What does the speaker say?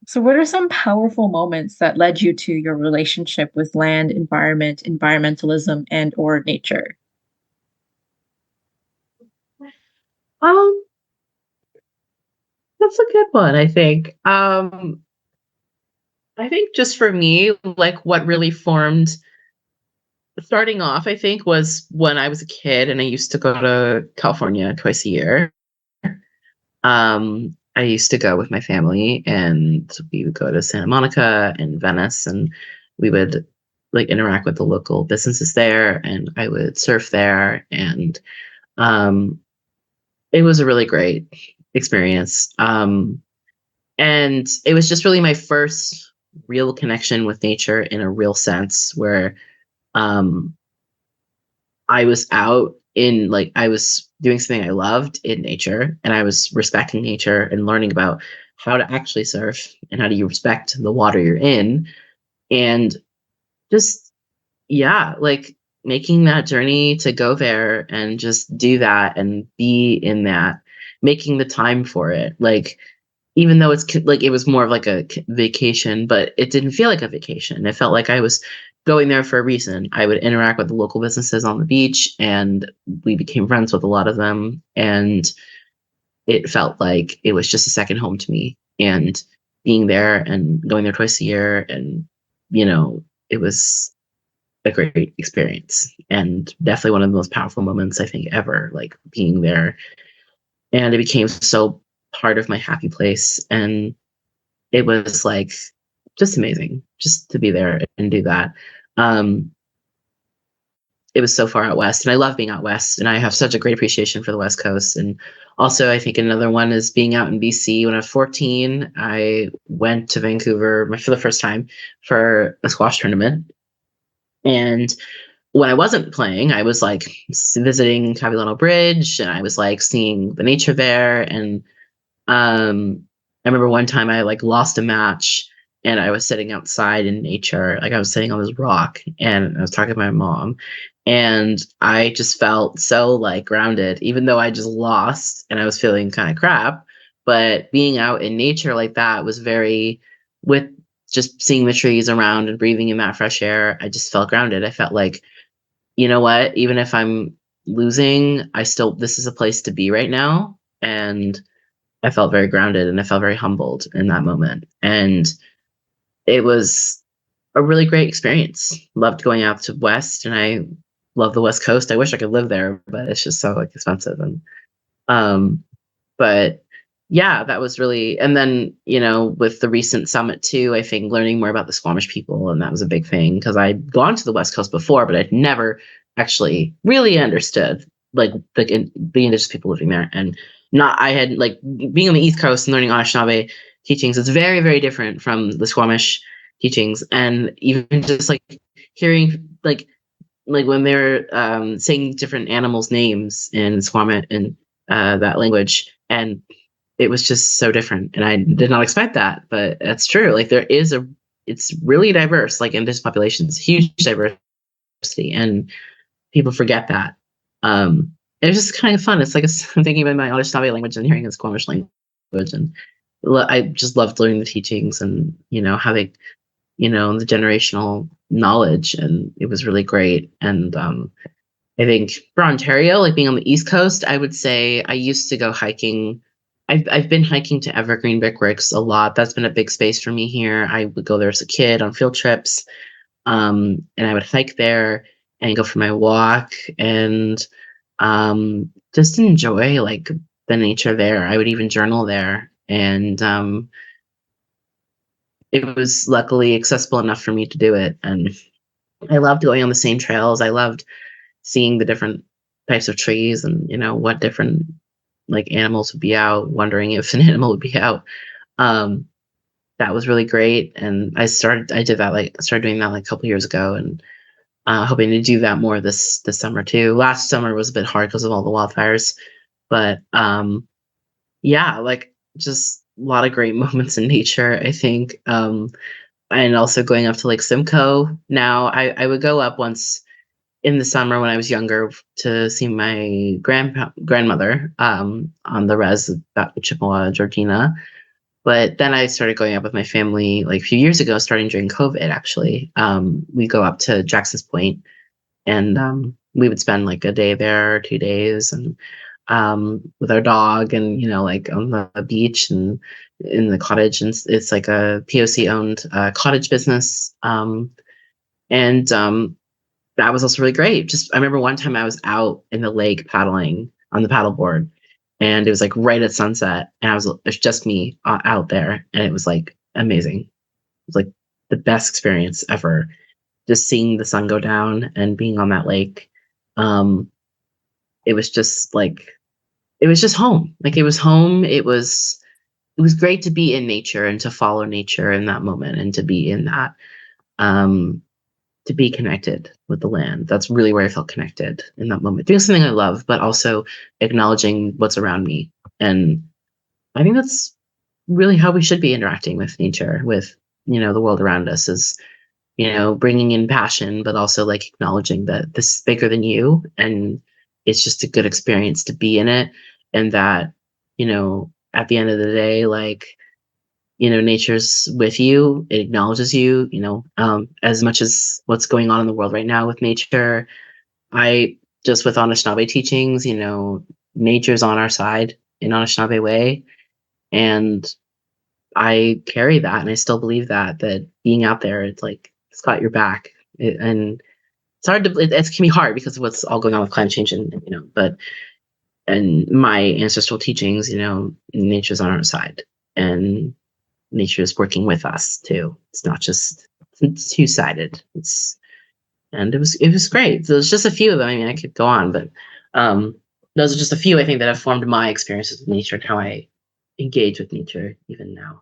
So, what are some powerful moments that led you to your relationship with land, environment, environmentalism, and or nature? Um, that's a good one, I think. I think just for me, like what really formed starting off, I think, was when I was a kid and I used to go to California twice a year. I used to go with my family and we would go to Santa Monica and Venice and we would like interact with the local businesses there and I would surf there and um it was a really great experience. And it was just really my first real connection with nature in a real sense where um I was out in like I was doing something I loved in nature and I was respecting nature and learning about how to actually surf and how do you respect the water you're in and just yeah, like making that journey to go there and just do that and be in that, making the time for it. Like even though like it was more of like a vacation, but it didn't feel like a vacation. It felt like I was going there for a reason. I would interact with the local businesses on the beach, and we became friends with a lot of them. And it felt like it was just a second home to me. And being there and going there twice a year, and you know, it was a great experience and definitely one of the most powerful moments I think ever. Like being there, and it became so part of my happy place and it was like just amazing just to be there and do that. Um, it was so far out west, and I love being out west, and I have such a great appreciation for the West Coast. And also, I think another one is being out in BC. When I was 14, I went to Vancouver for the first time for a squash tournament. And when I wasn't playing, I was like visiting Capilano Bridge, and I was like seeing the nature there. And I remember one time I like lost a match and I was sitting outside in nature. Like I was sitting on this rock and I was talking to my mom and I just felt so like grounded, even though I just lost and I was feeling kind of crap. But being out in nature like that was very with just seeing the trees around and breathing in that fresh air. I just felt grounded. I felt like, you know what, even if I'm losing, this is a place to be right now. And I felt very grounded and I felt very humbled in that moment. And it was a really great experience. Loved going out to West and I love the West Coast. I wish I could live there, but it's just so like expensive. And um but yeah, that was really and then, with the recent summit too, I think learning more about the Squamish people and that was a big thing because I'd gone to the West Coast before, but I'd never actually really understood like the indigenous people living there and not I had like being on the East Coast and learning Anishinaabe teachings, it's very, very different from the Squamish teachings. And even just like hearing like when they're saying different animals' names in Squamish in that language, and it was just so different, and I did not expect that, but that's true. Like it's really diverse. Like in this population, it's huge diversity, and people forget that. It's just kind of fun. It's like I'm thinking about my Anishinaabe language and hearing a Squamish language, and I just loved learning the teachings and how they the generational knowledge, and it was really great. And I think for Ontario, like being on the East Coast, I would say I used to go hiking. I've been hiking to Evergreen Brickworks a lot. That's been a big space for me here. I would go there as a kid on field trips, and I would hike there and go for my walk and just enjoy like the nature there. I would even journal there, and it was luckily accessible enough for me to do it. And I loved going on the same trails. I loved seeing the different types of trees and what different like animals would be out, wondering if an animal would be out. Um, that was really great. And I did that like started doing that like a couple years ago and hoping to do that more this summer too. Last summer was a bit hard because of all the wildfires, but yeah, like just a lot of great moments in nature, I think. And also going up to Lake Simcoe. Now I would go up once in the summer when I was younger to see my grandmother on the res at Chippewa, Georgina. But then I started going up with my family like a few years ago, starting during COVID, actually. We go up to Jackson's Point, and we would spend like a day there, 2 days, and with our dog, and like on the beach and in the cottage. And it's like a POC owned cottage business. And that was also really great. Just I remember one time I was out in the lake paddling on the paddleboard, and it was like right at sunset, and it's just me out there, and it was like amazing. It was like the best experience ever. Just seeing the sun go down and being on that lake. Um, it was just like it was just home. Like it was home. It was great to be in nature and to follow nature in that moment and to be in that. Um, to be connected with the land. That's really where I felt connected in that moment. Doing something I love, but also acknowledging what's around me. And I think that's really how we should be interacting with nature, with, the world around us is, bringing in passion, but also like acknowledging that this is bigger than you. And it's just a good experience to be in it. And that, at the end of the day, like, nature's with you. It acknowledges you, as much as what's going on in the world right now with nature. I just with Anishinaabe teachings, nature's on our side in Anishinaabe way. And I carry that and I still believe that being out there, it's like, it's got your back. And it's hard to, it can be hard because of what's all going on with climate change and, but, and my ancestral teachings, nature's on our side. And nature is working with us too. It's not just it's two-sided. It was great. So there's just a few of them. I mean, I could go on, but those are just a few I think that have formed my experiences with nature and how I engage with nature even now.